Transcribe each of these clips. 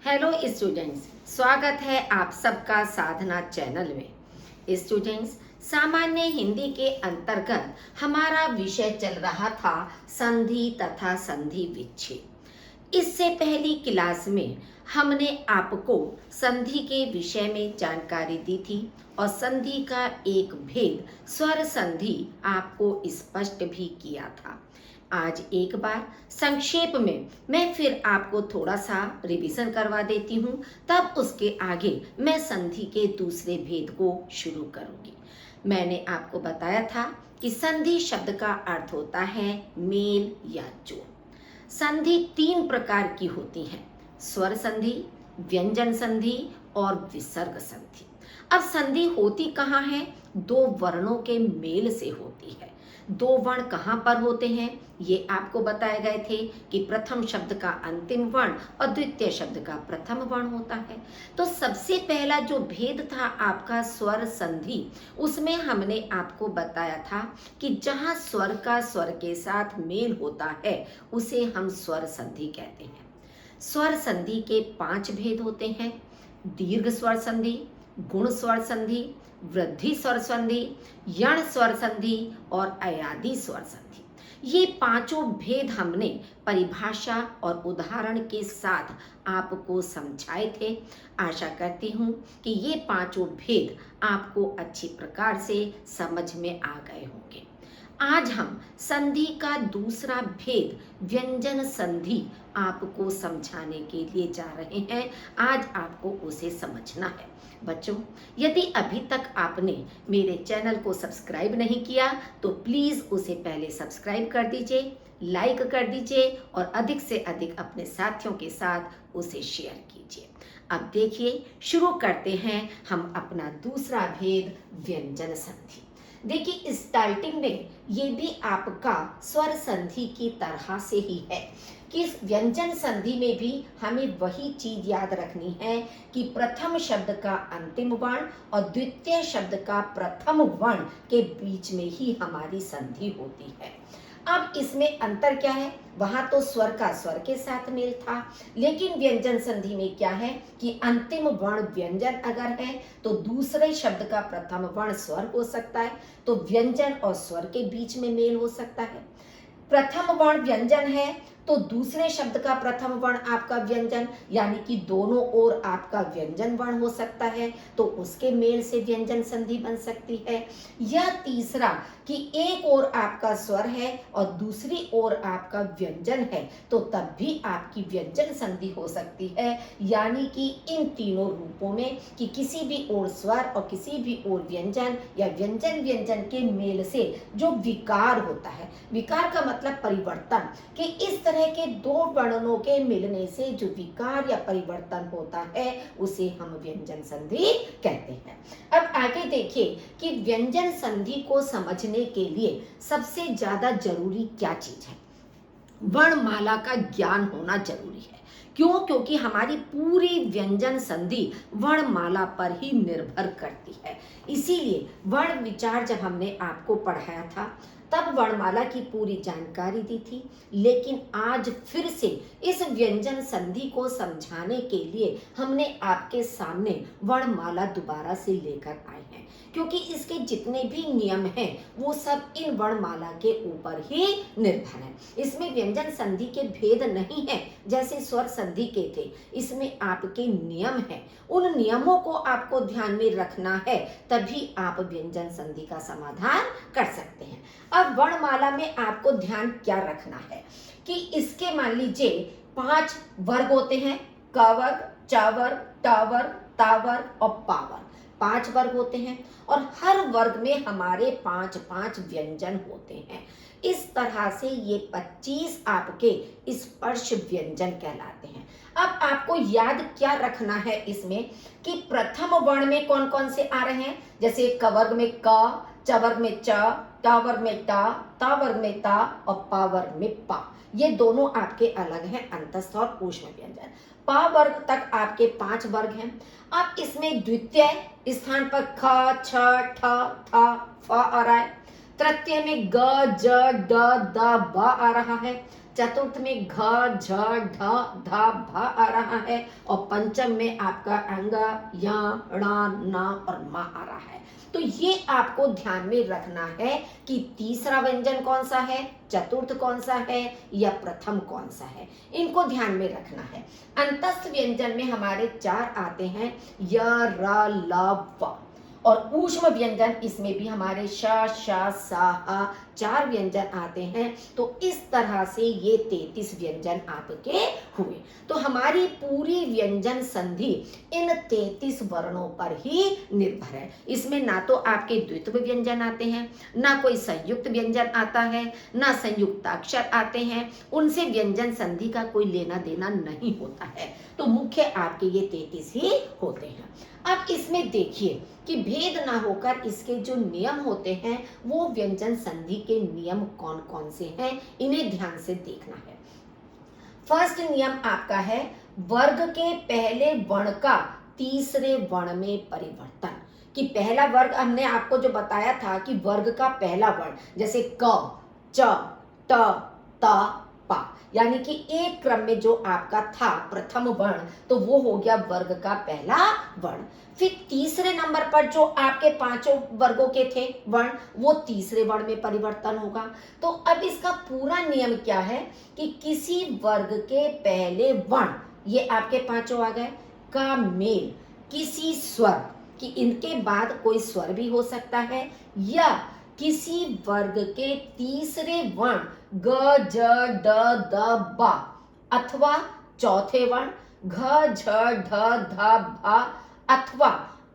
Hello students, स्वागत है आप सबका साधना चैनल में। स्टूडेंट्स, सामान्य हिंदी के अंतर्गत हमारा विषय चल रहा था संधि तथा संधि विच्छेद। इससे पहली क्लास में हमने आपको संधि के विषय में जानकारी दी थी और संधि का एक भेद स्वर संधि आपको स्पष्ट भी किया था। आज एक बार संक्षेप में मैं फिर आपको थोड़ा सा रिवीजन करवा देती हूँ, तब उसके आगे मैं संधि के दूसरे भेद को शुरू करूँगी। मैंने आपको बताया था कि संधि शब्द का अर्थ होता है मेल या जोड़। संधि तीन प्रकार की होती है: स्वर संधि, व्यंजन संधि और विसर्ग संधि। अब संधि होती कहाँ है? दो वर्णों के मेल से होती है। दो वर्ण कहाँ पर होते हैं ये आपको बताए गए थे कि प्रथम शब्द का अंतिम वर्ण और द्वितीय शब्द का प्रथम वर्ण होता है। तो सबसे पहला जो भेद था आपका स्वर संधि, उसमें हमने आपको बताया था कि जहाँ स्वर का स्वर के साथ मेल होता है उसे हम स्वर संधि कहते हैं। स्वर संधि के 5 भेद होते हैं: दीर्घ स्वर संधि, गुण स्वर संधि, वृद्धि स्वर संधि, यण स्वर संधि और अयादि स्वर संधि। ये पांचों भेद हमने परिभाषा और उदाहरण के साथ आपको समझाए थे। आशा करती हूँ कि ये पांचों भेद आपको अच्छी प्रकार से समझ में आ गए होंगे। आज हम संधि का दूसरा भेद व्यंजन संधि आपको समझाने के लिए जा रहे हैं। आज आपको उसे समझना है। बच्चों, यदि अभी तक आपने मेरे चैनल को सब्सक्राइब नहीं किया तो प्लीज़ उसे पहले सब्सक्राइब कर दीजिए, लाइक कर दीजिए और अधिक से अधिक अपने साथियों के साथ उसे शेयर कीजिए। अब देखिए, शुरू करते हैं हम अपना दूसरा भेद व्यंजन संधि। देखिए, स्टार्टिंग में ये भी आपका स्वर संधि की तरह से ही है कि इस व्यंजन संधि में भी हमें वही चीज याद रखनी है कि प्रथम शब्द का अंतिम वर्ण और द्वितीय शब्द का प्रथम वर्ण के बीच में ही हमारी संधि होती है। अब इसमें अंतर क्या है? वहां तो स्वर का स्वर के साथ मेल था, लेकिन व्यंजन संधि में क्या है कि अंतिम वर्ण व्यंजन अगर है तो दूसरे शब्द का प्रथम वर्ण स्वर हो सकता है, तो व्यंजन और स्वर के बीच में मेल हो सकता है। प्रथम वर्ण व्यंजन है तो दूसरे शब्द का प्रथम वर्ण आपका व्यंजन, यानी कि दोनों ओर आपका व्यंजन वर्ण हो सकता है, तो उसके मेल से व्यंजन संधि बन सकती है। या तीसरा कि एक ओर आपका स्वर है और दूसरी ओर आपका व्यंजन है, तो तब भी आपकी व्यंजन संधि हो सकती है। यानी कि इन तीनों रूपों में कि किसी भी ओर स्वर और किसी भी ओर व्यंजन या व्यंजन व्यंजन के मेल से जो विकार होता है, विकार का मतलब परिवर्तन, कि इस तरह के दो वर्णों के मिलने से जो विकार या परिवर्तन होता है उसे हम व्यंजन संधि कहते हैं। अब आगे देखिए कि व्यंजन संधि को समझने के लिए सबसे ज्यादा जरूरी क्या चीज है? वर्णमाला का ज्ञान होना जरूरी है। क्यों? क्योंकि हमारी पूरी व्यंजन संधि वर्णमाला पर ही निर्भर करती है। इसीलिए वर्ण विचार जब हमने आपको पढ़ाया था तब वर्णमाला की पूरी जानकारी दी थी, लेकिन आज फिर से इस व्यंजन संधि को समझाने के लिए हमने आपके सामने वर्णमाला दोबारा से लेकर आए हैं, क्योंकि इसके जितने भी नियम हैं वो सब इन वर्णमाला के ऊपर ही निर्भर है। इसमें व्यंजन संधि के भेद नहीं है जैसे स्वर संधि के थे, इसमें आपके नियम हैं। उन नियमों को आपको ध्यान में रखना है, तभी आप व्यंजन संधि का समाधान कर सकते हैं। अब वर्णमाला में आपको ध्यान क्या रखना है कि इसके मान लीजिए 5 वर्ग होते हैं: क वर्ग, च वर्ग, ट वर्ग, ता वर्ग और पा वर्ग। 5 वर्ग होते हैं और हर वर्ग में हमारे 5-5 व्यंजन होते हैं। इस तरह से ये 25 आपके स्पर्श व्यंजन कहलाते हैं। अब आपको याद क्या रखना है इसमें कि प्रथम वर्ण में कौन कौन से आ रहे हैं? जैसे क वर्ग में क, च वर्ग में च, ट वर्ग में टा, ता वर्ग में ता और पा वर्ग में पा। ये दोनों आपके अलग हैं, अंतस्थ और ऊष्म व्यंजन। पा वर्ग तक आपके 5 वर्ग हैं। अब इसमें द्वितीय स्थान पर ख, छ, ठ, थ, फ आ रहा है। तृतीय में ग, ज, ड, द, ब आ रहा है। चतुर्थ में घ, झ, ढ, ध, भ आ रहा है और पंचम में आपका अंग या, ण, न और म आ रहा है। तो ये आपको ध्यान में रखना है कि तीसरा व्यंजन कौन सा है, चतुर्थ कौन सा है या प्रथम कौन सा है, इनको ध्यान में रखना है। अंतस्थ व्यंजन में हमारे 4 आते हैं, य, र, ल, व, और ऊष्म व्यंजन इसमें भी हमारे श, श, स, ह 4 व्यंजन आते हैं। तो इस तरह से ये 33 व्यंजन आपके हुए। तो हमारी पूरी व्यंजन संधि इन 33 वर्णों पर ही निर्भर है। इसमें ना तो आपके द्वित्व व्यंजन आते हैं, ना कोई संयुक्त व्यंजन आता है, ना संयुक्ताक्षर आते हैं, उनसे व्यंजन संधि का कोई लेना देना नहीं होता है। तो मुख्य आपके ये 33 ही होते हैं। अब इसमें देखिए कि भेद ना होकर इसके जो नियम होते हैं वो व्यंजन संधि के नियम कौन कौन से हैं, इन्हें ध्यान से देखना है। फर्स्ट नियम आपका है वर्ग के पहले वर्ण का तीसरे वर्ण में परिवर्तन। कि पहला वर्ग हमने आपको जो बताया था कि वर्ग का पहला वर्ण जैसे क, च, ट, त, पा, यानी कि एक क्रम में जो आपका था प्रथम वर्ण, तो वो हो गया वर्ग का पहला वर्ण। फिर तीसरे नंबर पर जो आपके 5 वर्गों के थे वर्ण, वो तीसरे वर्ण में परिवर्तन होगा। तो अब इसका पूरा नियम क्या है कि किसी वर्ग के पहले वर्ण, ये आपके 5 आ गए, का मेल किसी स्वर, कि इनके बाद कोई स्वर भी हो सकता है, या किसी वर्ग के तीसरे वर्ण ग, ज, ड, द, ब अथवा चौथे वर्ण घ, झ, ढ, ध, भ अथवा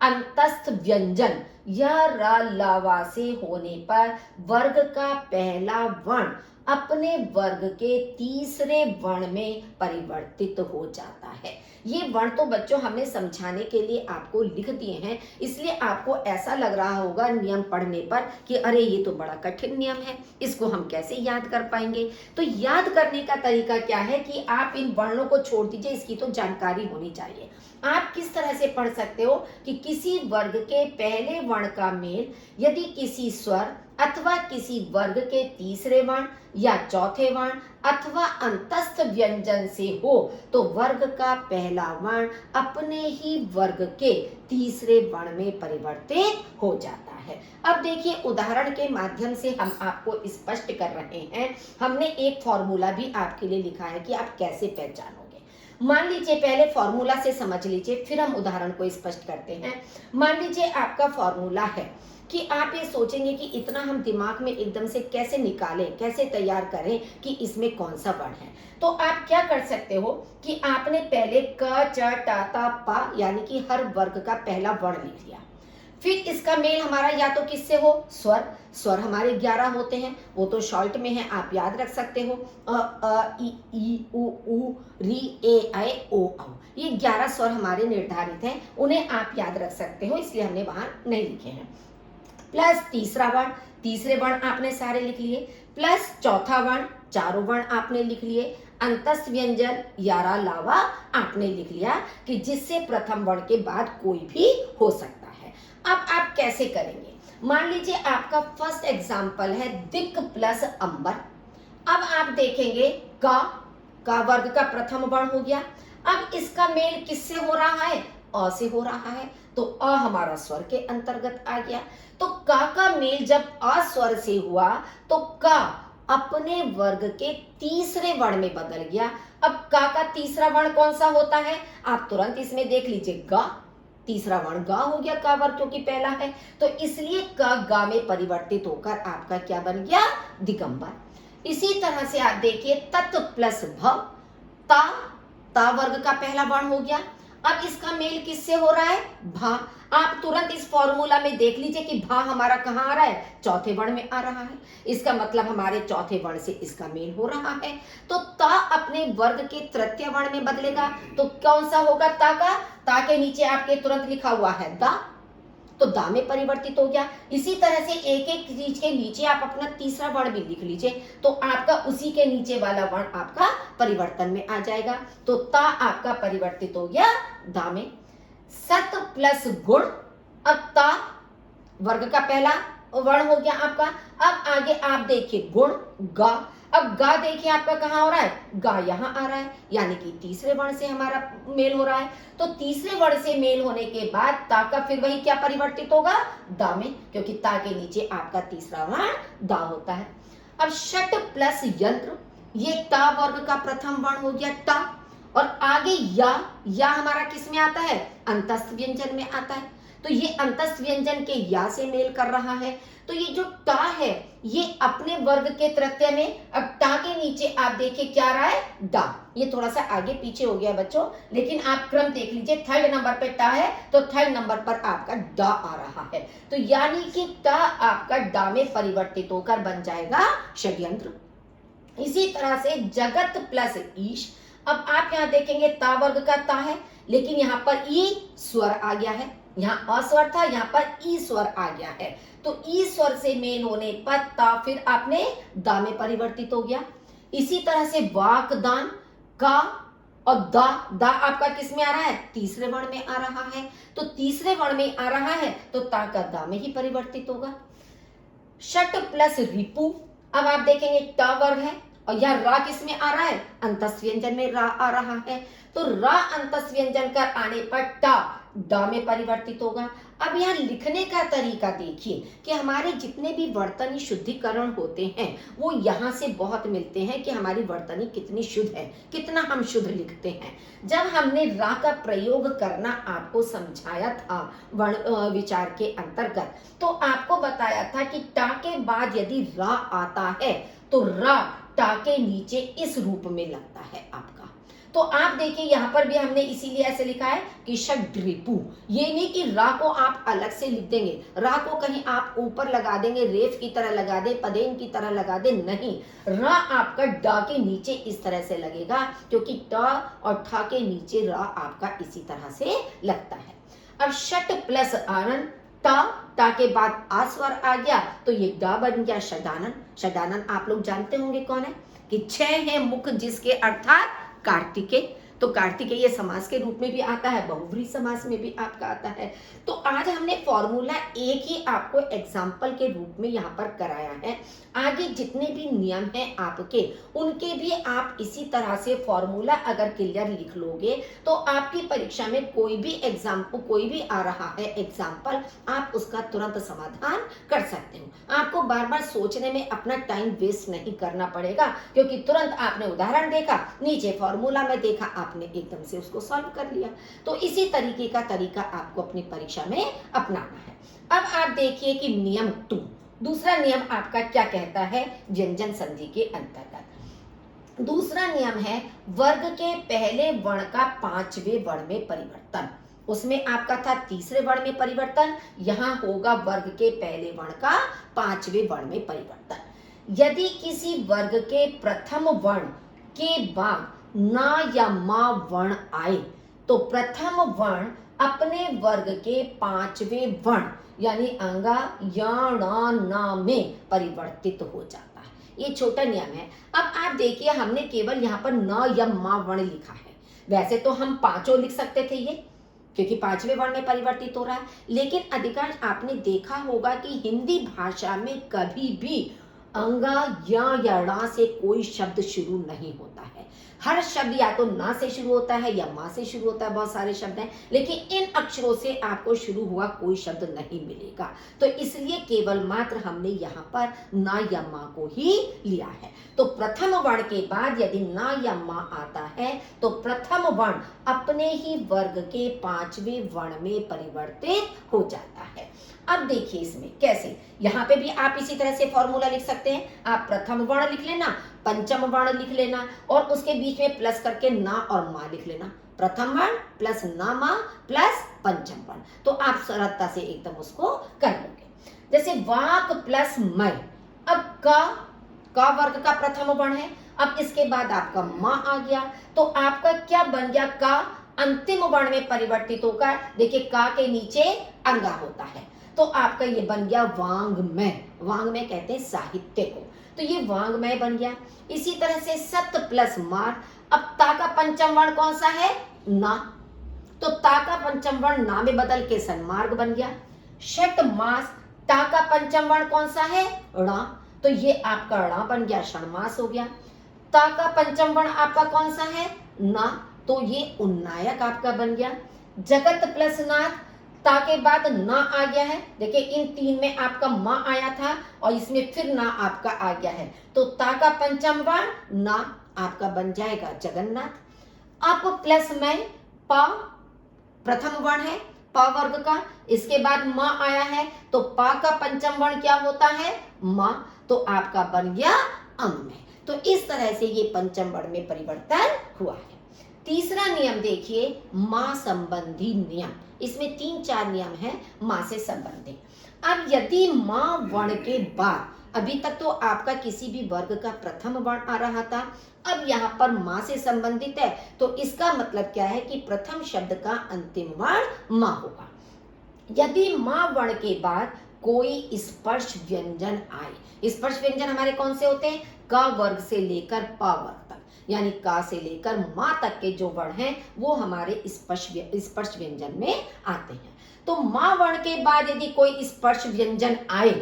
अंतस्थ व्यंजन य, र, ल, व से होने पर वर्ग का पहला वर्ण अपने वर्ग के तीसरे वर्ण में परिवर्तित हो जाता है। ये वर्ण तो बच्चों हमने समझाने के लिए आपको लिख दिए हैं, इसलिए आपको ऐसा लग रहा होगा नियम पढ़ने पर कि अरे ये तो बड़ा कठिन नियम है, इसको हम कैसे याद कर पाएंगे। तो याद करने का तरीका क्या है कि आप इन वर्णों को छोड़ दीजिए, इसकी तो जानकारी होनी चाहिए। आप किस तरह से पढ़ सकते हो कि किसी वर्ग के पहले वर्ण का मेल यदि किसी स्वर अथवा किसी वर्ग के तीसरे वर्ण या चौथे वर्ण अथवा अंतस्थ व्यंजन से हो तो वर्ग का पहला वर्ण अपने ही वर्ग के तीसरे वर्ण में परिवर्तित हो जाता है। अब देखिए उदाहरण के माध्यम से हम आपको स्पष्ट कर रहे हैं। हमने एक फॉर्मूला भी आपके लिए लिखा है कि आप कैसे पहचानोगे। मान लीजिए पहले फॉर्मूला से समझ लीजिए, फिर हम उदाहरण को स्पष्ट करते हैं। मान लीजिए आपका फॉर्मूला है कि आप ये सोचेंगे कि इतना हम दिमाग में एकदम से कैसे निकालें, कैसे तैयार करें कि इसमें कौन सा वर्ण है। तो आप क्या कर सकते हो कि आपने पहले क, च, ट, त, प यानी कि हर वर्ग का पहला वर्ण लिख लिया। फिर इसका मेल हमारा या तो किससे हो, स्वर। स्वर हमारे 11 होते हैं, वो तो शॉर्ट में है, आप याद रख सकते हो। ई, उ, री, ए, ऐ, ओ, औ, ये 11 स्वर हमारे निर्धारित हैं, उन्हें आप याद रख सकते हो, इसलिए हमने वहां नहीं लिखे हैं। प्लस तीसरा वर्ण, तीसरे वर्ण आपने सारे लिख लिए, प्लस चौथा वर्ण, चारों वर्ण आपने लिख लिए, अंतस्थ व्यंजन यारा लावा आपने लिख लिया कि जिससे प्रथम वर्ण के बाद कोई भी हो सकता है। अब आप कैसे करेंगे? मान लीजिए आपका फर्स्ट एग्जाम्पल है दिक प्लस अंबर। अब आप देखेंगे का वर्ग का प्रथम वर्ण हो गया। अब इसका मेल किससे हो रहा है? अ से हो रहा है, तो अ हमारा स्वर के अंतर्गत आ गया। तो का मेल जब अ स्वर से हुआ तो का अपने वर्ग के तीसरे वर्ण में बदल गया। अब का तीसरा वर्ण कौन सा होता है? आप तुरंत इसमें देख लीजिए, गा। तीसरा वर्ण गा हो गया का वर्ग, क्योंकि पहला है, तो इसलिए का गा में परिवर्तित होकर आपका क्या बन गया? दिगंबर। इसी तरह से आप देखिए तत् प्लस भ, ता वर्ग का पहला वर्ण हो गया। अब इसका मेल किससे हो रहा है? भा। आप तुरंत इस फॉर्मूला में देख लीजिए कि भा हमारा कहाँ आ रहा है? चौथे वर्ण में आ रहा है। इसका मतलब हमारे चौथे वर्ण से इसका मेल हो रहा है। तो ता अपने वर्ग के तृतीय वर्ण में बदलेगा, तो कौन सा होगा? ता का। ता के नीचे आपके तुरंत लिखा हुआ है दा, तो दा में परिवर्तित हो गया। इसी तरह से एक एक चीज के नीचे आप अपना तीसरा वर्ण भी लिख लीजिए, तो आपका उसी के नीचे वाला वर्ण आपका परिवर्तन में आ जाएगा। तो ता आपका परिवर्तित हो गया दा में। सत प्लस गुण, अब ता वर्ग का पहला वर्ण हो गया आपका। अब आगे आप देखिए गुण गा। अब गा देखिए आपका कहाँ हो रहा है, गा यहाँ आ रहा है, यानी कि तीसरे वर्ण से हमारा मेल हो रहा है। तो तीसरे वर्ण से मेल होने के बाद ता का फिर वही क्या परिवर्तित होगा, दा में, क्योंकि ता के नीचे आपका तीसरा वर्ण दा होता है। अब षट प्लस यंत्र, ये ता वर्ग का प्रथम वर्ण हो गया टा, और आगे या हमारा किस में आता है, अंतस्थ व्यंजन में आता है। तो ये अंतस्थ व्यंजन के या से मेल कर रहा है। तो ये जो टा है ये अपने वर्ग के तृतीय में, अब टा के नीचे आप देखिए क्या आ रहा है, डा। ये थोड़ा सा आगे पीछे हो गया बच्चों, लेकिन आप क्रम देख लीजिए, थर्ड नंबर पे टा है तो थर्ड नंबर पर आपका डा आ रहा है। तो यानी कि टा आपका डा में परिवर्तित होकर बन जाएगा षड्यंत्र। इसी तरह से जगत प्लस ईश, अब आप यहाँ देखेंगे ता वर्ग का ता है, लेकिन यहाँ पर ई स्वर आ गया है, यहाँ अस्वर था, यहाँ पर ई स्वर आ गया है। तो ई स्वर से मेल होने पर ता फिर आपने दा में परिवर्तित हो गया। इसी तरह से वाकदान का और दा आपका किस में आ रहा है, तीसरे वर्ण में आ रहा है। तो तीसरे वर्ण में आ रहा है तो ता का दा में ही परिवर्तित होगा। षट प्लस रिपु, अब आप देखेंगे टा वर्ग है और यह रा किस में आ रहा है, अंतस्थ व्यंजन में रा आ रहा है। तो रा अंतस्थ व्यंजन कर आने पर टा डा में परिवर्तित होगा। अब यहाँ लिखने का तरीका देखिए कि हमारे जितने भी वर्तनी शुद्धिकरण होते हैं वो यहाँ से बहुत मिलते हैं कि हमारी वर्तनी कितनी शुद्ध है, कितना हम शुद्ध लिखते हैं। जब हमने रा का प्रयोग करना आपको समझाया था वर्ण विचार के अंतर्गत, तो आपको बताया था कि टा के बाद यदि रा आता है तो रा टा के नीचे इस रूप में लगता है आपका। तो आप देखिए यहाँ पर भी हमने इसीलिए ऐसे लिखा है कि षड्रिपु, ये नहीं कि रा को आप अलग से लिख देंगे, रा को कहीं आप ऊपर लगा देंगे, रेफ की तरह लगा दे, पदेन की तरह लगा दे, नहीं, रा आपका डा के नीचे इस तरह से लगेगा, क्योंकि टा और ठा के नीचे रा आपका इसी तरह से लगता है। अब षट प्लस आनंद, टा के बाद आ स्वर आ गया तो ये डा बन गया षडानन। षडानन आप लोग जानते होंगे कौन है, कि छह है मुख जिसके, अर्थात कार्तिकेय। तो कार्तिकेय समास के रूप में भी आता है, बहुव्रीहि समास में भी आपका आता है। तो आज हमने फॉर्मूला एक ही आपको एग्जाम्पल के रूप में यहाँ पर कराया है। आगे जितने भी नियम हैं आपके, उनके भी आप इसी तरह से फॉर्मूला अगर क्लियर लिख लोगे तो आपकी परीक्षा में कोई भी एग्जाम्पल, कोई भी आ रहा है एग्जाम्पल, आप उसका तुरंत समाधान कर सकते हो। आपको बार बार सोचने में अपना टाइम वेस्ट नहीं करना पड़ेगा, क्योंकि तुरंत आपने उदाहरण देखा, नीचे फॉर्मूला में देखा, आपने एकदम से उसको सॉल्व कर लिया। तो इसी तरीके का तरीका आपको अपनी परीक्षा में अपनाना है। अब आप देखिए कि नियम 2, दूसरा नियम आपका क्या कहता है व्यंजन संधि के अंतर्गत। दूसरा नियम है वर्ग के पहले वर्ण का पांचवें वर्ण में परिवर्तन। उसमें आपका था तीसरे वर्ण में परिवर्तन, यहाँ होगा वर्ग के पहले वर्ण का पांचवें वर्ण में परिवर्तन। यदि किसी वर्ग के प्रथम वर्ण के बाद ना या मा वर्ण आए तो प्रथम वर्ण अपने वर्ग के पांचवें वर्ण यानी अंगा या ना में परिवर्तित हो जाता है। ये छोटा नियम है। अब आप देखिए हमने केवल यहाँ पर न या मा वर्ण लिखा है, वैसे तो हम पांचों लिख सकते थे ये, क्योंकि पांचवें वर्ण में परिवर्तित हो रहा है, लेकिन अधिकांश आपने देखा होगा कि हिंदी भाषा में कभी भी अंगा या णा से कोई शब्द शुरू नहीं होता है। हर शब्द या तो ना से शुरू होता है या माँ से शुरू होता है, बहुत सारे शब्द हैं, लेकिन इन अक्षरों से आपको शुरू हुआ कोई शब्द नहीं मिलेगा। तो इसलिए केवल मात्र हमने यहाँ पर ना या माँ को ही लिया है। तो प्रथम वर्ण के बाद यदि ना या माँ आता है तो प्रथम वर्ण अपने ही वर्ग के पांचवें वर्ण में परिवर्तित हो जाता है। अब देखिए इसमें कैसे, यहाँ पे भी आप इसी तरह से फॉर्मूला लिख सकते हैं। आप प्रथम वर्ण लिख लेना, पंचम वर्ण लिख लेना और उसके बीच में प्लस करके ना और मा लिख लेना। प्रथम वर्ण प्लस ना मा प्लस पंचम वर्ण, तो आप सरलता से एकदम उसको कर लोगे। जैसे वाक प्लस मय, अब का वर्ग का प्रथम वर्ण है, अब इसके बाद आपका मा आ गया तो आपका क्या बन गया, का अंतिम वर्ण में परिवर्तित होकर, देखिए का के नीचे अंगा होता है, तो आपका ये बन गया वांग्मय। वांग्मय कहते हैं साहित्य को, तो ये वांग्मय बन गया। इसी तरह से सत प्लस मार, अब ता का पंचम वर्ण कौन सा है, ना, तो ता का पंचम वर्ण ना में बदल के सन्मार्ग बन गया। षट मास, ता का पंचम वर्ण कौन सा है, णा, तो ये आपका ण बन गया, षण्मास हो गया। ता का पंचम वर्ण आपका कौन सा है, ना, तो ये उन्नायक आपका बन गया। जगत प्लस नाथ, ता के बाद ना आ गया है। देखिए इन तीन में आपका माँ आया था और इसमें फिर ना आपका आ गया है, तो ता का पंचम वर्ण ना आपका बन जाएगा जगन्नाथ। अब प्लस में पा प्रथम वर्ण है प वर्ग का, इसके बाद माँ आया है, तो पा का पंचम वर्ण क्या होता है, माँ, तो आपका बन गया अम्म। तो इस तरह से ये पंचम वर्ण में परिवर्तन हुआ है। तीसरा नियम देखिए, माँ संबंधी नियम। इसमें 3-4 नियम हैं माँ से संबंधित। अब यदि माँ वर्ण के बाद, अभी तक तो आपका किसी भी वर्ग का प्रथम वर्ण आ रहा था, अब यहाँ पर माँ से संबंधित है, तो इसका मतलब क्या है कि प्रथम शब्द का अंतिम वर्ण माँ होगा। यदि माँ वर्ण के बाद कोई स्पर्श व्यंजन आए, स्पर्श व्यंजन हमारे कौन से होते हैं, क वर्ग से लेकर प वर्ग तक, यानी का से लेकर माँ तक के जो वर्ण हैं वो हमारे स्पर्श व्यंजन में आते हैं। तो माँ वर्ण के बाद यदि कोई स्पर्श व्यंजन आए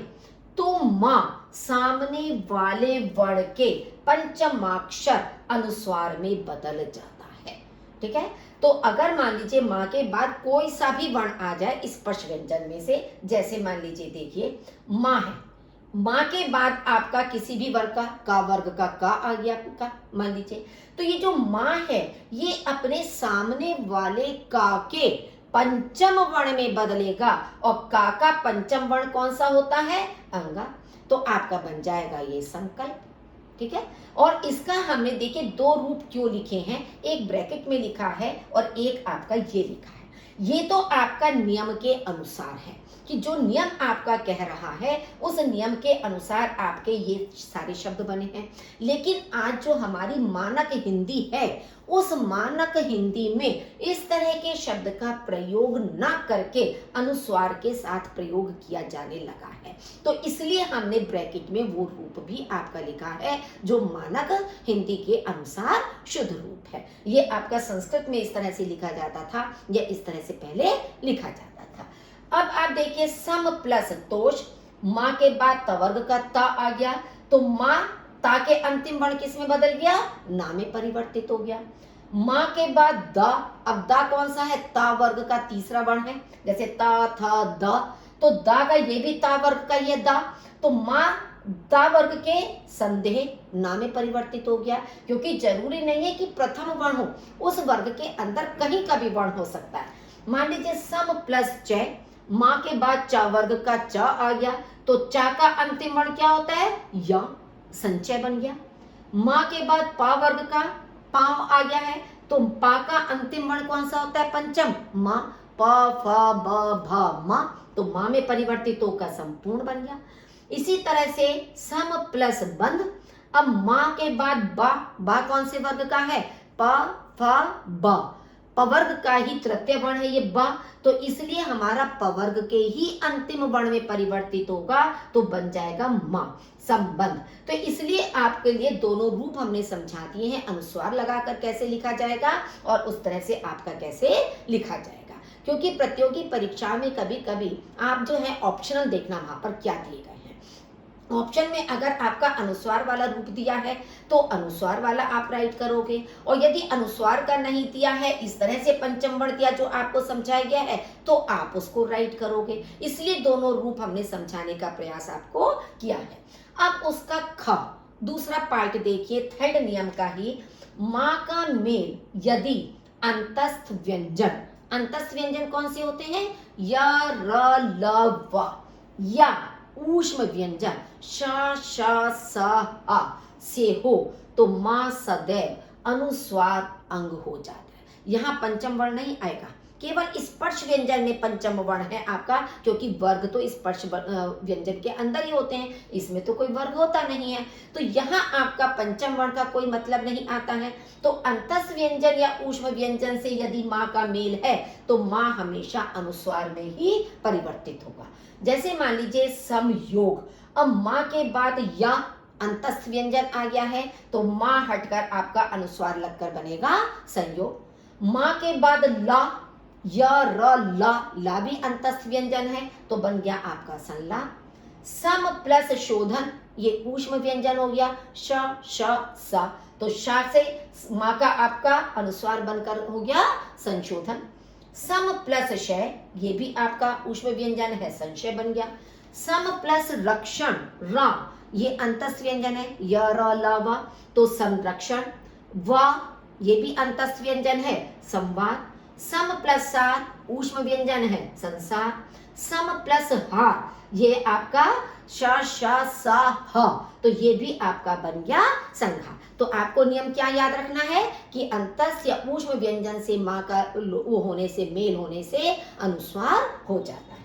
तो माँ सामने वाले वर्ण के पंचमाक्षर अनुस्वार में बदल जाता है। ठीक है, तो अगर मान लीजिए माँ के बाद कोई सा भी वर्ण आ जाए स्पर्श व्यंजन में से, जैसे मान लीजिए देखिए माँ है, माँ के बाद आपका किसी भी वर्ग का वर्ग का आ गया आपका, मान लीजिए, तो ये जो माँ है ये अपने सामने वाले का के पंचम वर्ण में बदलेगा, और का पंचम वर्ण कौन सा होता है, अंगा, तो आपका बन जाएगा ये संकल्प। ठीक है, और इसका हमने देखिए 2 रूप क्यों लिखे हैं, एक ब्रैकेट में लिखा है और एक आपका ये लिखा है। ये तो आपका नियम के अनुसार है कि जो नियम आपका कह रहा है उस नियम के अनुसार आपके ये सारे शब्द बने हैं। लेकिन आज जो हमारी मानक हिंदी है उस मानक हिंदी में इस तरह के शब्द का प्रयोग न करके अनुस्वार के साथ प्रयोग किया जाने लगा है, तो इसलिए हमने ब्रैकेट में वो रूप भी आपका लिखा है जो मानक हिंदी के अनुसार शुद्ध रूप है। ये आपका संस्कृत में इस तरह से लिखा जाता था या इस तरह से पहले लिखा जाता था। अब आप देखिए सम प्लस तोष, माँ के बाद तवर्ग का ता आ गया, तो माँ ता के अंतिम वर्ण किस में बदल गया, ना में परिवर्तित हो गया। माँ के बाद द, अब दा कौन सा है, ता वर्ग का तीसरा वर्ण है, जैसे ता था द, तो दा का ये भी ता वर्ग का ये दा, तो माँ दा वर्ग के संदेह ना में परिवर्तित हो गया, क्योंकि जरूरी नहीं है कि प्रथम वर्ण हो, उस वर्ग के अंदर कहीं का भी वर्ण हो सकता है। मान लीजिए सम प्लस च, माँ के बाद चा वर्ग का च आ गया, तो चा का अंतिम वर्ण क्या होता है, या, संचय बन गया। माँ के बाद पा वर्ग का पाव आ गया है, तो पा का अंतिम वर्ण कौन सा होता है, पंचम, माँ, प फ ब भ मा, तो माँ में परिवर्तित होकर संपूर्ण बन गया। इसी तरह से सम प्लस बंध, अब माँ के बाद बा कौन से वर्ग का है, प फ ब, पवर्ग का ही तृतीय वर्ण है ये ब, तो इसलिए हमारा पवर्ग के ही अंतिम वर्ण में परिवर्तित होगा, तो बन जाएगा माँ, संबंध। तो इसलिए आपके लिए दोनों रूप हमने समझा दिए हैं, अनुस्वार लगाकर कैसे लिखा जाएगा और उस तरह से आपका कैसे लिखा जाएगा, क्योंकि प्रतियोगी परीक्षा में कभी कभी आप जो है ऑप्शनल देखना वहां पर क्या दिए गए हैं। ऑप्शन में अगर आपका अनुस्वार वाला रूप दिया है तो अनुस्वार वाला आप राइट करोगे, और यदि अनुस्वार का नहीं दिया है, इस तरह से पंचम वर्ण दिया जो आपको समझाया गया है, तो आप उसको राइट करोगे। इसलिए दोनों रूप हमने समझाने का प्रयास आपको किया है। अब उसका ख दूसरा पार्ट देखिए, थर्ड नियम का ही, माँ का मेल यदि अंतस्थ व्यंजन, अंतस्थ व्यंजन कौन से होते हैं, य र ल व, या ऊष्म व्यंजन श श स आ से हो, तो माँ सदैव अनुस्वार अंग हो जाता है। यहाँ पंचम वर्ण नहीं आएगा, केवल स्पर्श व्यंजन में पंचम वर्ण है आपका, क्योंकि वर्ग तो स्पर्श व्यंजन के अंदर ही होते हैं, इसमें तो कोई वर्ग होता नहीं है, तो यहाँ आपका पंचम वर्ण का कोई मतलब नहीं आता है। तो अंतस्थ व्यंजन या ऊष्म व्यंजन से यदि माँ का मेल है तो माँ हमेशा अनुस्वार में ही परिवर्तित होगा। जैसे मान लीजिए समयोग, अब माँ के बाद या अंतस्थ व्यंजन आ गया है, तो माँ हटकर आपका अनुस्वार लगकर बनेगा संयोग। माँ के बाद ला, य र ला भी अंतस्थ व्यंजन है, तो बन गया आपका संलाप। सम प्लस शोधन, ये ऊष्म व्यंजन हो गया श श सा, तो श से माँ का आपका अनुस्वार बनकर हो गया संशोधन। सम प्लस शय, ये भी आपका ऊष्म व्यंजन है, संशय बन गया। सम प्लस रक्षण रा, ये अंतस्थ व्यंजन है, य र ल व, तो संरक्षण। व, ये भी अंतस्थ व्यंजन है, संवाद। सम प्लस सार, ऊष्म व्यंजन है, संसार। सम प्लस हार, ये आपका श श स ह, तो ये भी आपका बन गया संघार। तो आपको नियम क्या याद रखना है कि अंतस्थ या ऊष्म व्यंजन से माँ का वो होने से, मेल होने से अनुस्वार हो जाता है।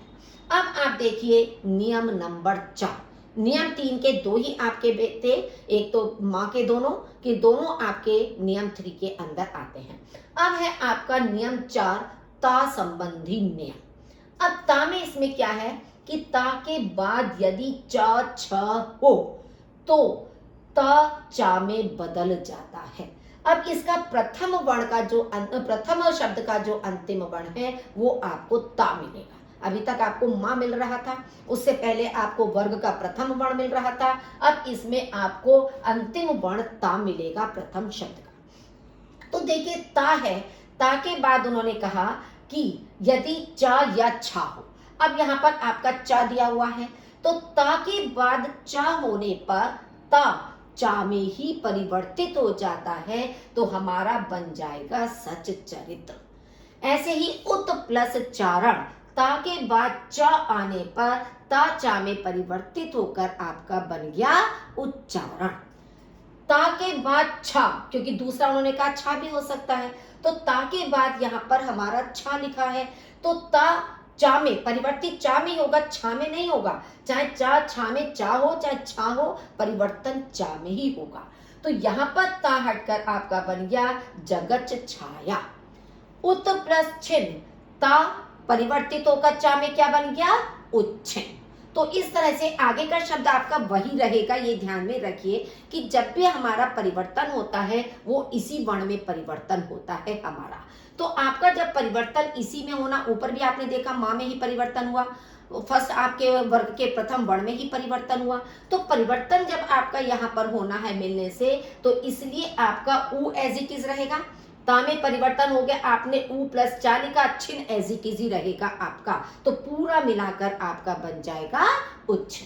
अब आप देखिए नियम नंबर 4। नियम 3 के 2 ही आपके थे, एक तो माँ के दोनों कि दोनों आपके नियम 3 के अंदर आते हैं। अब है आपका नियम 4 ता संबंधी नियम। अब ता में इसमें क्या है कि ता के बाद यदि च छ हो तो ता चा में बदल जाता है। अब इसका प्रथम वर्ण का जो प्रथम शब्द का जो अंतिम वर्ण है वो आपको ता मिलेगा। अभी तक आपको माँ मिल रहा था, उससे पहले आपको वर्ग का प्रथम वर्ण मिल रहा था, अब इसमें आपको अंतिम वर्ण ता मिलेगा प्रथम शब्द का। तो देखिए ता है, ता के बाद उन्होंने कहा कि यदि च या छा हो। अब यहाँ पर आपका च दिया हुआ है, तो ता के बाद च होने पर ता चा में ही परिवर्तित हो जाता है, तो हमारा बन जाएगा सच चरित्र। ऐसे ही उत प्लस चारण, ता के बाद च आने पर ता चा में परिवर्तित होकर आपका बन गया उच्चारण। ता के बाद छा, क्योंकि दूसरा उन्होंने कहा छा भी हो सकता है, तो ता के बाद यहाँ पर हमारा छा लिखा है, तो ता चा में परिवर्तित चा में होगा, छा में नहीं होगा। चाहे चा छा में चा हो, चाहे छा हो, परिवर्तन चा में ही होगा। तो यहाँ पर ता हटकर आपका बन गया जगत छाया। उत प्लस छिन्न, ता परिवर्तित होकर चा में क्या बन गया उच्छिन्न। तो इस तरह से आगे का शब्द आपका वही रहेगा। ये ध्यान में रखिए कि जब भी हमारा परिवर्तन होता है वो इसी वर्ण में परिवर्तन होता है हमारा। तो आपका जब परिवर्तन इसी में होना, ऊपर भी आपने देखा माँ में ही परिवर्तन हुआ, फर्स्ट आपके वर्ग के प्रथम वर्ण में ही परिवर्तन हुआ। तो परिवर्तन जब आपका यहाँ पर होना है मिलने से, तो इसलिए आपका उ एज इट इज रहेगा। ता में परिवर्तन हो गया, आपने उ प्लस चा लिखा, छिन्न एज इट इज ही रहेगा आपका, तो पूरा मिलाकर आपका बन जाएगा उच्च।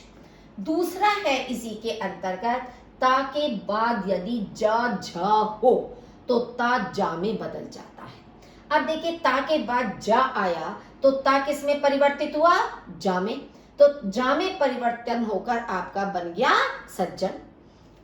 दूसरा है इसी के अंतर्गत ता के बाद यदि ज झ हो तो ता जा में बदल जाता है। अब देखिए ता के बाद जा आया तो ता किस में परिवर्तित हुआ जा में, तो जा में परिवर्तन होकर आपका बन गया सज्जन।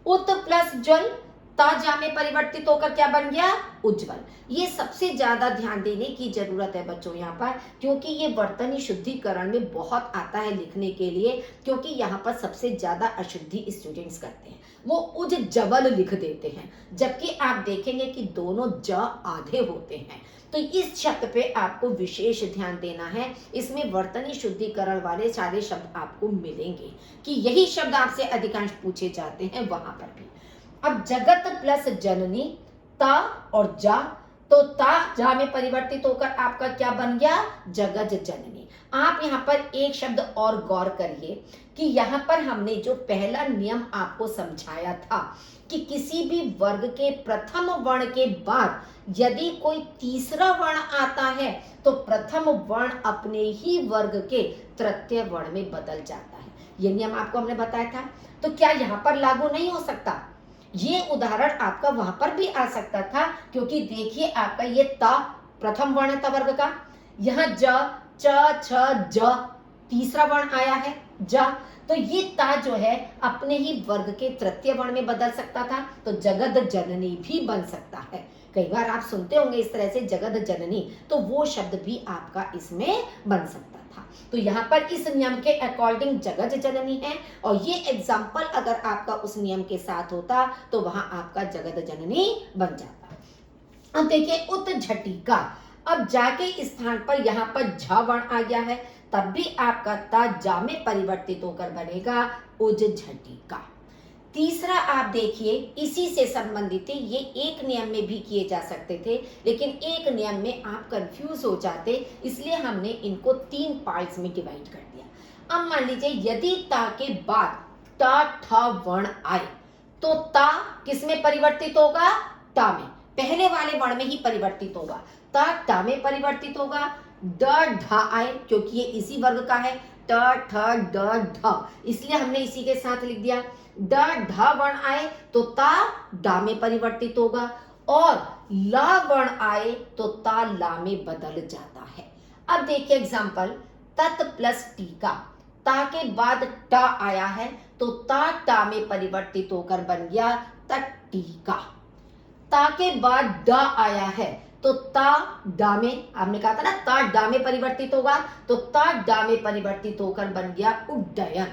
उत प्लस जल, ता जा में परिवर्तित होकर क्या बन गया उज्जवल। ये सबसे ज्यादा ध्यान देने की जरूरत है बच्चों यहाँ पर, क्योंकि ये वर्तनी शुद्धिकरण में बहुत आता है लिखने के लिए, क्योंकि यहाँ पर सबसे ज्यादा अशुद्धि स्टूडेंट्स करते हैं, वो उज जबल लिख देते हैं, जबकि आप देखेंगे कि दोनों ज आधे होते हैं। तो इस शब्द पे आपको विशेष ध्यान देना है, इसमें वर्तनी शुद्धिकरण वाले सारे शब्द आपको मिलेंगे कि यही शब्द आपसे अधिकांश पूछे जाते हैं वहां पर भी। अब जगत प्लस जननी, ता और जा, तो ता जा में परिवर्तित होकर आपका क्या बन गया जगत जननी। आप यहाँ पर एक शब्द और गौर करिए कि यहाँ पर हमने जो पहला नियम आपको समझाया था कि किसी भी वर्ग के प्रथम वर्ण के बाद यदि कोई तीसरा वर्ण आता है तो प्रथम वर्ण अपने ही वर्ग के तृतीय वर्ण में बदल जाता है। ये नियम आपको हमने बताया था, तो क्या यहाँ पर लागू नहीं हो सकता? ये उदाहरण आपका वहां पर भी आ सकता था, क्योंकि देखिए आपका ये ता प्रथम वर्ण था वर्ग का, यहाँ ज च छ ज तीसरा वर्ण आया है जा, तो ये ता जो है अपने ही वर्ग के तृतीय वर्ण में बदल सकता था, तो जगत जननी भी बन सकता है। कई बार आप सुनते होंगे इस तरह से जगत जननी, तो वो शब्द भी आपका इसमें बन सकता था। तो यहाँ पर इस नियम के अकॉर्डिंग जगत जननी है, और ये एग्जाम्पल अगर आपका उस नियम के साथ होता तो वहां आपका जगत जननी बन जाता। अब देखिए उत झटिका, अब जाके स्थान पर यहाँ पर झ वर्ण आ गया है, तब भी आपका ता जा में परिवर्तित होकर बनेगा उज झटिका। तीसरा आप देखिए इसी से संबंधित है, ये एक नियम में भी किए जा सकते थे, लेकिन एक नियम में आप कंफ्यूज हो जाते, इसलिए हमने इनको 3 पार्ट्स में डिवाइड कर दिया। अब मान लीजिए यदि ता के बाद टा ठा वर्ण आए तो ता किस में परिवर्तित होगा? टा में, पहले वाले वर्ण में ही परिवर्तित होगा। ता टा में परिवर्तित होगा। ड ढा आए क्योंकि ये इसी वर्ग का है, ट ठ ड ढ, इसलिए हमने इसी के साथ लिख दिया। ड ढ वर्ण आए तो ता डा में परिवर्तित होगा और ला वर्ण आए तो ता ला में बदल जाता है। अब देखिए एग्जांपल, तत् प्लस टीका, ता के बाद टा आया है तो ता टा में परिवर्तित होकर बन गया तटीका। ता के बाद ड आया है तो ता डा में, आपने कहा था ना ता डा में परिवर्तित होगा, तो ता डा में परिवर्तित होकर बन गया उड्डयन।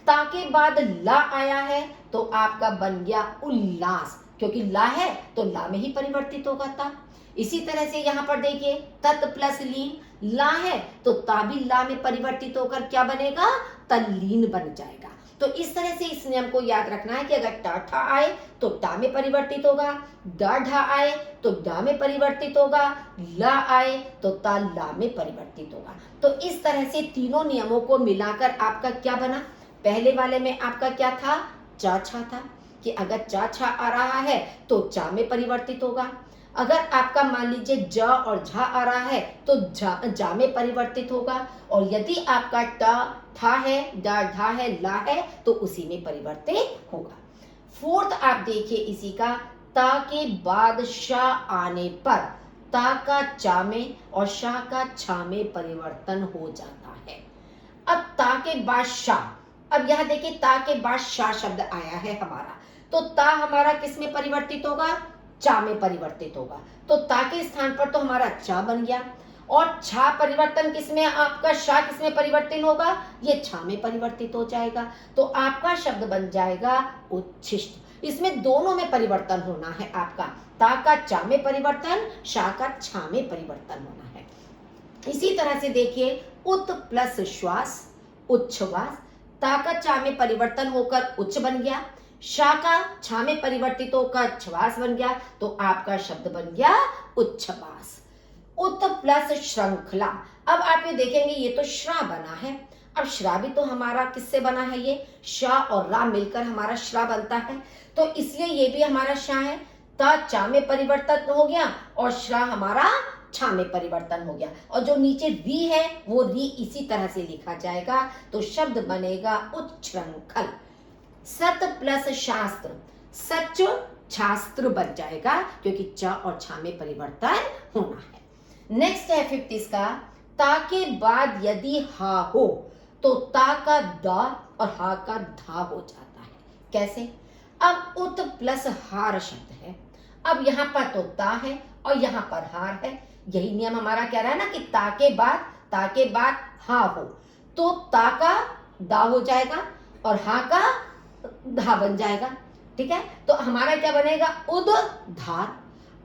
ता के बाद ला आया है तो आपका बन गया उल्लास, क्योंकि ला है तो ला में ही परिवर्तित होगा ता। इसी तरह से यहाँ पर देखिए, तत् प्लस लीन, ला है तो ता भी ला में परिवर्तित होकर क्या बनेगा? तल्लीन बन जाएगा। तो इस तरह से इस नियम को याद रखना है कि अगर टा ठा आए तो टा में परिवर्तित होगा, ड ढा आए तो डा में परिवर्तित होगा, ला आए तो ता ला में परिवर्तित होगा। तो इस तरह से तीनों नियमों को मिलाकर आपका क्या बना? पहले वाले में आपका क्या था? चा छा था, कि अगर चा छा आ रहा है तो चा में परिवर्तित होगा। अगर आपका मान लीजिए ज और झा आ रहा है तो जा में परिवर्तित होगा, और यदि आपका टा था है, डा ढा है, ला है तो उसी में परिवर्तित होगा। फोर्थ आप देखिए इसी का, ता के बाद शा आने पर ता का चा में और शा का छा में परिवर्तन हो जाता है। अब ता के बाद शा, अब यह देखिए ता के बाद शा शब्द आया है हमारा, तो ता हमारा किस में परिवर्तित होगा? चा में परिवर्तित होगा। तो ता के स्थान पर तो हमारा चा बन गया, और छा परिवर्तन किसमें? आपका शा किसमें परिवर्तन होगा? ये छा में परिवर्तित हो जाएगा। तो आपका शब्द बन जाएगा उच्छिष्ट। इसमें दोनों में परिवर्तन होना है आपका, ता का चा में परिवर्तन, शा का छा में परिवर्तन होना है। इसी तरह से देखिए, उत प्लस श्वास, उच्छ्वास, ता का चा में परिवर्तन होकर उच्च बन गया, शा का छा में परिवर्तित होकर छवास बन गया, तो आपका शब्द बन गया उच्छ्वास। उत प्लस श्रृंखला, अब आप ये देखेंगे ये तो श्रा बना है, अब श्रा भी तो हमारा किससे बना है? ये शा और रा मिलकर हमारा श्रा बनता है, तो इसलिए ये भी हमारा शा है। ता चा में परिवर्तन हो गया और श्रा हमारा छा में परिवर्तन हो गया, और जो नीचे री है वो री इसी तरह से लिखा जाएगा, तो शब्द बनेगा उच्छृंखल। सत प्लस शास्त्र, सच शास्त्र बन जाएगा, क्योंकि च और छा में परिवर्तन होना है। नेक्स्ट है फिफ्थ इसका, ता के बाद यदि हा हो तो ता का दा और हा का धा हो जाता है। कैसे? अब उत प्लस हार शब्द है, अब यहाँ पर तो ता है और यहाँ पर हार है। यही नियम हमारा कह रहा है ना कि ता के बाद हा हो तो ता का दा हो जाएगा और हा का धा बन जाएगा। ठीक है, तो हमारा क्या बनेगा? उद्धार।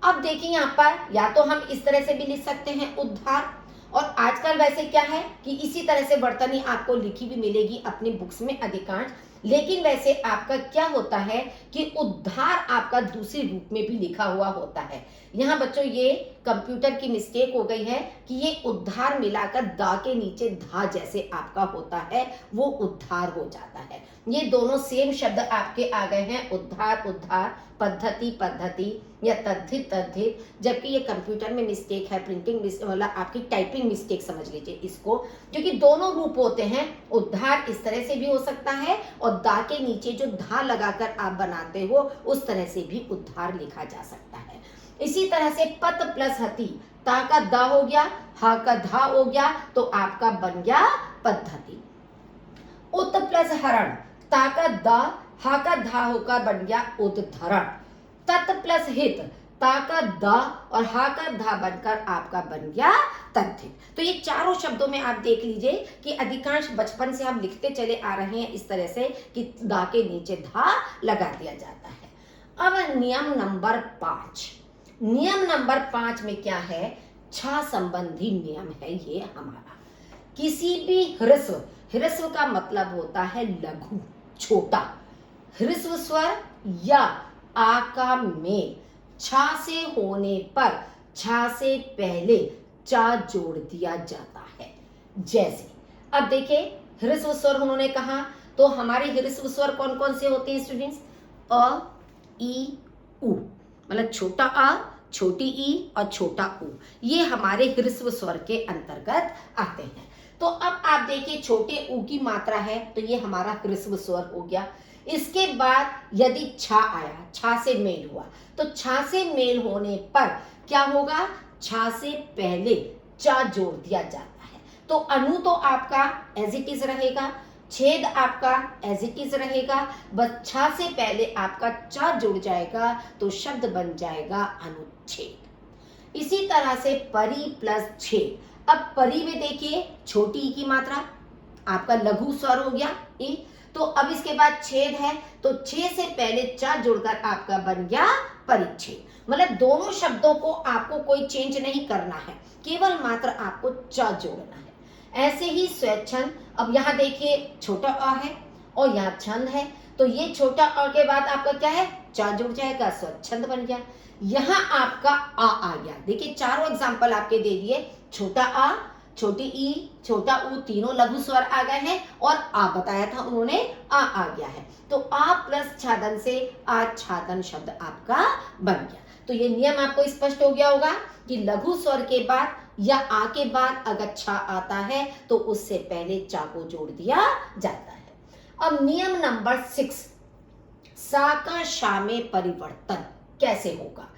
अब देखिए यहाँ पर या तो हम इस तरह से भी लिख सकते हैं उद्धार, और आजकल वैसे क्या है कि इसी तरह से वर्तनी आपको लिखी भी मिलेगी अपनी बुक्स में अधिकांश, लेकिन वैसे आपका क्या होता है कि उद्धार आपका दूसरे रूप में भी लिखा हुआ होता है। यहाँ बच्चों ये कंप्यूटर की मिस्टेक हो गई है कि ये उद्धार मिलाकर दा के नीचे धा जैसे आपका होता है वो उद्धार हो जाता है। ये दोनों सेम शब्द आपके आ गए हैं, उद्धार उद्धार, पद्धति पद्धति या तद्धित तद्धित, जबकि ये कंप्यूटर में मिस्टेक है, प्रिंटिंग मतलब आपकी टाइपिंग मिस्टेक समझ लीजिए इसको, क्योंकि दोनों रूप होते हैं। उद्धार इस तरह से भी हो सकता है और दा के नीचे जो धा लगाकर आप बनाते हो उस तरह से भी उद्धार लिखा जा सकता है। इसी तरह से पत प्लस हति, ता का दा हो गया, हा का धा हो गया, तो आपका बन गया पद्धति। उत प्लस हरण, ता का दा हा का धा होकर बन गया उद्धरण। तत् प्लस हित, ता का दा और हा का धा बनकर आपका बन गया तद्धित। तो ये चारों शब्दों में आप देख लीजिए कि अधिकांश बचपन से हम लिखते चले आ रहे हैं इस तरह से कि दा के नीचे धा लगा दिया जाता है। अब नियम नंबर 5, नियम नंबर 5 में क्या है? छा संबंधी नियम है ये हमारा। किसी भी ह्रस्व, ह्रस्व का मतलब होता है लघु, छोटा, ह्रस्व स्वर या आका में छा से होने पर छा से पहले चा जोड़ दिया जाता है। जैसे अब देखिए ह्रस्व स्वर उन्होंने कहा तो हमारे ह्रस्व स्वर कौन कौन से होते हैं स्टूडेंट्स? अ, ई, उ, मतलब छोटा अ, छोटी ई और छोटा उ, ये हमारे ह्रस्व स्वर के अंतर्गत आते हैं। तो अब आप देखिए छोटे उ की मात्रा है तो ये हमारा ह्रस्व स्वर हो गया। इसके बाद यदि छा आया, छा से मेल हुआ, तो छा से मेल होने पर क्या होगा? छा से पहले चा जोड़ दिया जाता है। तो अनु तो आपका एज इट इज रहेगा, छेद आपका एज इट इज रहेगा, बस छा से पहले आपका चा जुड़ जाएगा तो शब्द बन जाएगा अनुच्छेद। इसी तरह से परी प्लस छेद। अब परी में देखिए छोटी ई की मात्रा, आपका लघु स्वर हो गया ई, तो अब इसके बाद छेद है तो छे से पहले चा जुड़कर आपका बन गया परिच्छेद। मतलब दोनों शब्दों को आपको कोई चेंज नहीं करना है, केवल मात्र आपको चा जोड़ना है। ऐसे ही स्वच्छंद, अब यहाँ देखिए छोटा अ है और यहाँ छंद है, तो ये छोटा अ के बाद आपका क्या है? चा जुड़ जाएगा, स्वच्छंद बन गया। यहाँ आपका आ गया। देखिए चारों एग्जाम्पल आपके दे दिए, छोटा आ, छोटी ई, छोटा उ, तीनों लघु स्वर आ गए हैं और आ बताया था उन्होंने, आ गया है। तो आ प्लस छादन से आच्छादन शब्द आपका बन गया। तो ये नियम आपको स्पष्ट हो गया होगा कि लघु स्वर के बाद या आ के बाद अगर छा आता है तो उससे पहले चा को जोड़ दिया जाता है। अब नियम नंबर 6, सा का शा में परिवर्तन कैसे होगा?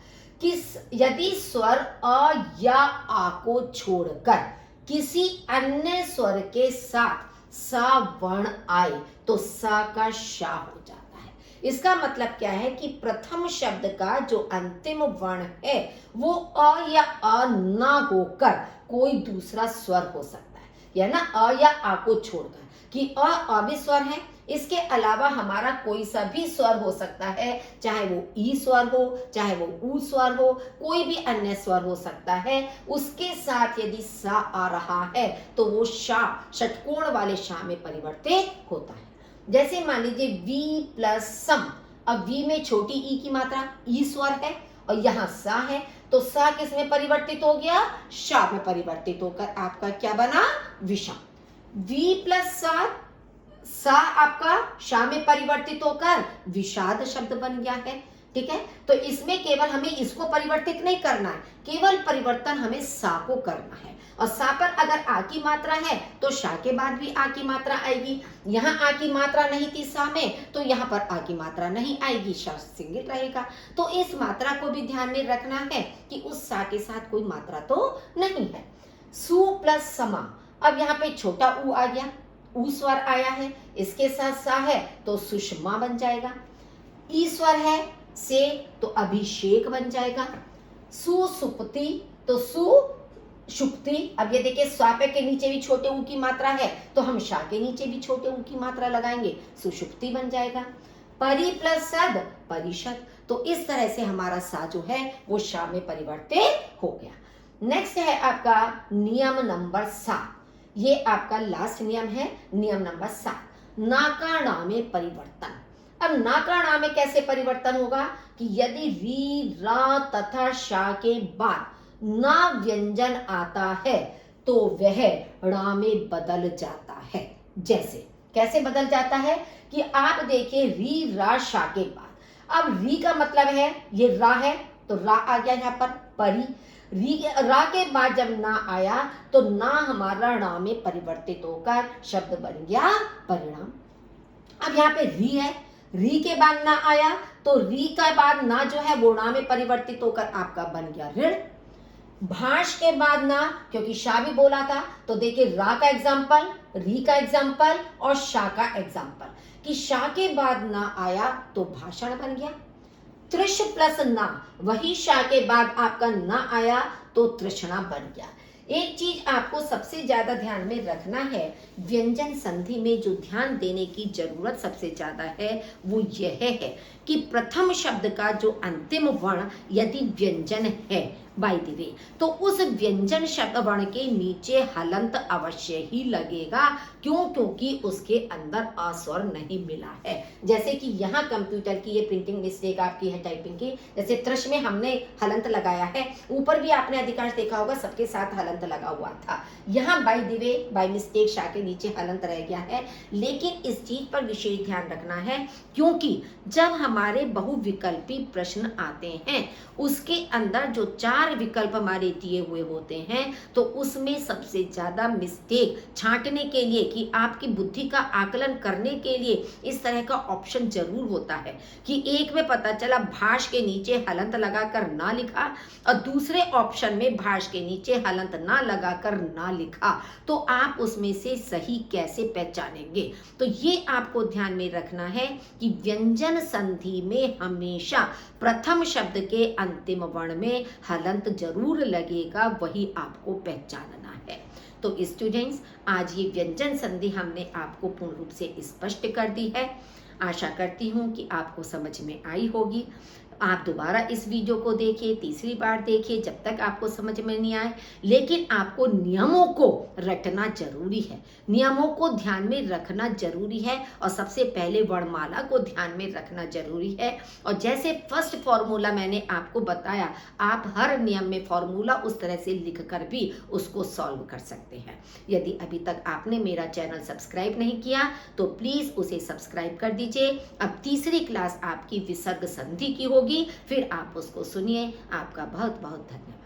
कि यदि स्वर अ या आ को छोड़कर किसी अन्य स्वर के साथ सा वर्ण आए तो सा का शा हो जाता है। इसका मतलब क्या है कि प्रथम शब्द का जो अंतिम वर्ण है वो अ या अ ना होकर कोई दूसरा स्वर हो सकता है, या ना अ या आ को छोड़कर, कि अ भी स्वर है, इसके अलावा हमारा कोई सा भी स्वर हो सकता है, चाहे वो ई स्वर हो, चाहे वो ऊ स्वर हो, कोई भी अन्य स्वर हो सकता है। उसके साथ यदि सा आ रहा है तो वो शा, षटकोण वाले शा में परिवर्तित होता है। जैसे मान लीजिए वी प्लस सम। अब वी में छोटी ई की मात्रा, ई स्वर है और यहाँ सा है, तो सा किस में परिवर्तित हो गया? शा में परिवर्तित होकर आपका क्या बना? विषम। वी प्लस सा आपका शा में परिवर्तित होकर विषाद शब्द बन गया है। ठीक है, तो इसमें केवल हमें इसको परिवर्तित नहीं करना है, केवल परिवर्तन हमें सा को करना है। और सा पर अगर आ की मात्रा है तो शा के बाद भी आ की मात्रा आएगी। यहाँ आ की मात्रा नहीं थी सा में, तो यहाँ पर आ की मात्रा नहीं आएगी, शा सिंगल रहेगा। तो इस मात्रा को भी ध्यान में रखना है कि उस सा के साथ कोई मात्रा तो नहीं है। सु प्लस समा। अब यहाँ पे छोटा ऊ आ गया, ऊ स्वर आया है, इसके साथ सा है तो सुषमा बन जाएगा। ई स्वर है से तो अभिषेक बन जाएगा। सुसुप्ति तो सुषुप्ति। अब ये देखिए स्वापे के नीचे भी छोटे ऊ की मात्रा है तो हम शा के नीचे भी छोटे ऊ की मात्रा लगाएंगे, सुषुप्ति बन जाएगा। परि प्लस सद परिषद। तो इस तरह से हमारा सा जो है वो शा में परिवर्तित हो गया। नेक्स्ट है आपका नियम नंबर 7। ये आपका लास्ट नियम है, नियम नंबर 7, नाकाणा में परिवर्तन। अब नाकाणा में कैसे परिवर्तन होगा? कि यदि री, रा तथा शा के बाद ना व्यंजन आता है तो वह णा में बदल जाता है। जैसे कैसे बदल जाता है? कि आप देखिए री, रा, शा के बाद, अब री का मतलब है ये रा है तो रा आ गया यहाँ पर परी। रा के बाद जब ना आया तो ना हमारा णा में परिवर्तित होकर शब्द बन गया परिणाम। अब यहाँ पे री है, री के बाद ना आया तो री का बाद ना जो है वो णा में परिवर्तित होकर आपका बन गया ऋण। भाष के बाद ना, क्योंकि शा भी बोला था, तो देखिए रा का एग्जाम्पल, री का एग्जाम्पल और शा का एग्जाम्पल, कि शा के बाद ना आया तो भाषण बन गया। त्रिश प्लस ना, वही शा के बाद आपका ना आया तो तृष्णा बन गया। एक चीज आपको सबसे ज्यादा ध्यान में रखना है, व्यंजन संधि में जो ध्यान देने की जरूरत सबसे ज्यादा है वो यह है कि प्रथम शब्द का जो अंतिम वर्ण यदि व्यंजन है, बाय द वे, तो उस व्यंजन शब्द वर्ण के नीचे हलंत अवश्य ही लगेगा। क्यों? क्योंकि उसके अंदर अस्वर नहीं मिला है। जैसे कि यहाँ कंप्यूटर की ये प्रिंटिंग मिस्टेक आपकी है टाइपिंग की, जैसे त्रिश में हमने हलंत लगाया है, ऊपर भी आपने अधिकांश देखा होगा सबके साथ हलंत लगा हुआ था। यहाँ by the way, by mistake शा के नीचे हलंत रह गया है। लेकिन इस चीज पर विशेष ध्यान रखना है, क्योंकि जब हमारे बहुविकल्पी प्रश्न आते हैं उसके अंदर जो 4 विकल्प हमारे दिए हुए होते हैं, तो उसमें सबसे ज्यादा मिस्टेक छांटने के लिए कि आपकी बुद्धि का आकलन करने के लिए इस तरह का ऑप्शन जरूर होता है कि एक में पता चला भाष के नीचे हलंत लगाकर ना लिखा और दूसरे ऑप्शन में भाष के नीचे हलंत ना लगाकर ना लिखा, तो आप उसमें से सही कैसे पहचानेंगे? तो ये आपको ध्यान में रखना है कि व्यंजन संधि में हमेशा प्रथम शब्द के अंतिम वर्ण में हलंत जरूर लगेगा, वही आपको पहचानना है। तो स्टूडेंट्स, आज ये व्यंजन संधि हमने आपको पूर्ण रूप से स्पष्ट कर दी है। आशा करती हूँ कि आपको समझ में आई होगी। आप दोबारा इस वीडियो को देखिए, तीसरी बार देखिए, जब तक आपको समझ में नहीं आए। लेकिन आपको नियमों को रटना जरूरी है, नियमों को ध्यान में रखना जरूरी है और सबसे पहले वर्णमाला को ध्यान में रखना जरूरी है। और जैसे फर्स्ट फॉर्मूला मैंने आपको बताया, आप हर नियम में फॉर्मूला उस तरह से लिखकर भी उसको सॉल्व कर सकते हैं। यदि अभी तक आपने मेरा चैनल सब्सक्राइब नहीं किया तो प्लीज उसे सब्सक्राइब कर दीजिए। अब तीसरी क्लास आपकी विसर्ग संधि की होगी, फिर आप उसको सुनिए। आपका बहुत बहुत धन्यवाद।